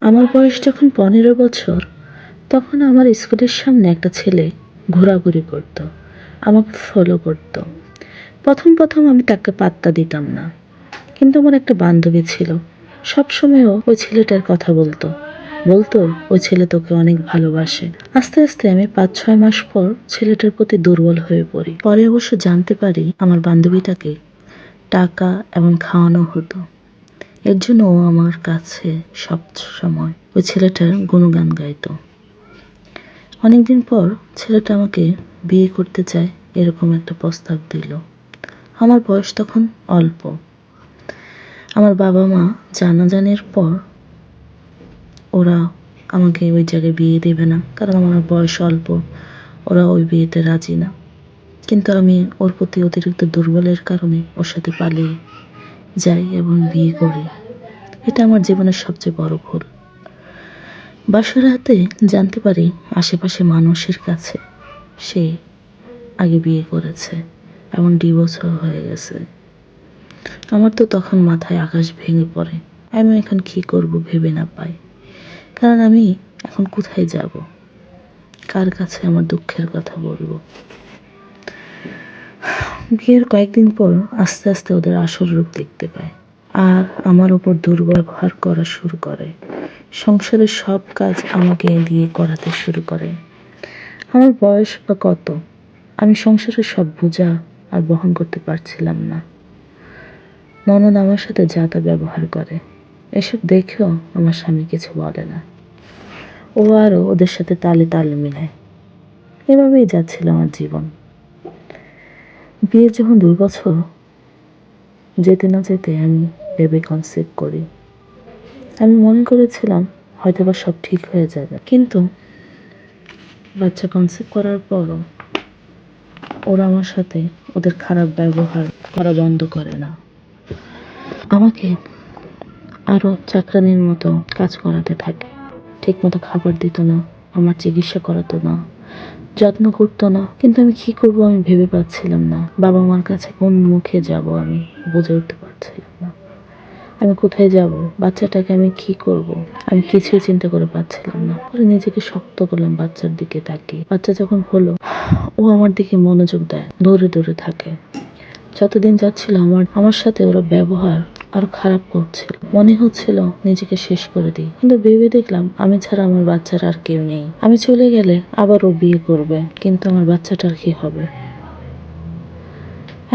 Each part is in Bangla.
আমার বয়স যখন ১৫ বছর, তখন আমার স্কুলের সামনে একটা ছেলে ঘোরাঘুরি করত, আমাকে ফলো করত। প্রথম আমি তাকে পাত্তা দিতাম না, কিন্তু আমার একটা বান্ধবী ছিল। সবসময় ওই ছেলেটার কথা বলতো, বলতো ওই ছেলে তোকে অনেক ভালোবাসে। আস্তে আস্তে আমি ৫-৬ মাস পর ছেলেটার প্রতি দুর্বল হয়ে পড়ি। পরে অবশ্য জানতে পারি আমার বান্ধবীটাকে টাকা এবং খাওয়ানো হতো। এর জন্য ও আমার কাছে সব সময় ওই ছেলেটার গুণগান গাইতো। অনেকদিন পর ছেলেটা আমাকে বিয়ে করতে চায়, এরকম একটা প্রস্তাব দিল। আমার বয়স তখন অল্প। আমার বাবা মা জানাজানির পর ওরা আমাকে ওই জায়গায় বিয়ে দেবে না, কারণ আমার বয়স অল্প, ওরা ওই বিয়েতে রাজি না। কিন্তু আমি ওর প্রতি অতিরিক্ত দুর্বলের কারণে ওর সাথে পালিয়ে যাই এবং বিয়ে করি। এটা আমার জীবনের সবচেয়ে বড় ভুল। বাসর রাতে জানতে পারি আশেপাশে মানুষের কাছে সে আগে বিয়ে করেছে এবং ডিভোর্সও হয়ে গেছে। আমার তো তখন মাথায় আকাশ ভেঙে পড়ে। আমি এখন কি করব ভেবে না পাই, কারণ আমি এখন কোথায় যাব, কার কাছে আমার দুঃখের কথা বলবো। বিয়ের কয়েকদিন পর আস্তে আস্তে ওদের আসল রূপ দেখতে পায়, আর আমার উপর দুর্ব্যবহার করা শুরু করে। সংসারের সব কাজ আমাকে দিয়ে করাতে শুরু করে। আমার বয়স বা কত, আমি সংসারের সব বোঝা আর বহন করতে পারছিলাম না। ননদ আমার সাথে যা তা ব্যবহার করে, এসব দেখেও আমার স্বামী কিছু বলে না। ও আরও ওদের সাথে তালে তাল মিলায়। এভাবেই যাচ্ছিল আমার জীবন। বিয়ের যখন ২ বছর যেতে না যেতে আমি বেবি কনসিভ করি। আমি মনে করেছিলাম হয়তোবা সব ঠিক হয়ে যাবে, কিন্তু বাচ্চা কনসিভ করার পরও ওরা আমার সাথে ওদের খারাপ ব্যবহার করা বন্ধ করে না। আমাকে আরও চাকরানির মতো কাজ করাতে থাকে। ঠিকমতো খাবার দিত না, আমার চিকিৎসা করাতো না, যত্ন করতো না। কিন্তু আমি কি করব আমি ভেবে পাচ্ছিলাম না। বাবা মার কাছে কোন মুখে যাব আমি বুঝে উঠতে পারছিলাম না। আমি কোথায় যাব, বাচ্চাটাকে আমি কি করব, আমি কিছুই চিন্তা করে পাচ্ছিলাম না। পরে নিজেকে শক্ত করলাম বাচ্চার দিকে তাকিয়ে। বাচ্চা যখন হলো, ও আমার দিকে মনোযোগ দেয়, দূরে দূরে থাকে। যতদিন যাচ্ছিল আমার সাথে ওরা ব্যবহার আরো খারাপ করছিল। মনে হচ্ছিল নিজেকে শেষ করে দিই, কিন্তু ভেবে দেখলাম আমি ছাড়া আমার বাচ্চার আর কেউ নেই। আমি চলে গেলে আবার ও বিয়ে করবে, কিন্তু আমার বাচ্চাটার কি হবে?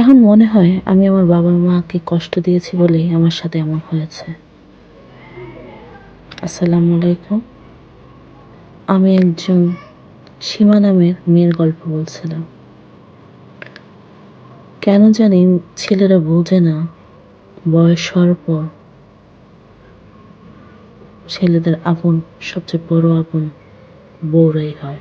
এখন মনে হয় আমি আমার বাবা মাকে কষ্ট দিয়েছি বলেই আমার সাথে এমন হয়েছে। আসসালামু আলাইকুম। আমি একজন সীমা নামের মেয়ের গল্প বলছিলাম। কেন জানি ছেলেরা বোঝে না, বয়স হওয়ার পর ছেলেদের আপন, সবচেয়ে বড় আপন বউরাই হয়।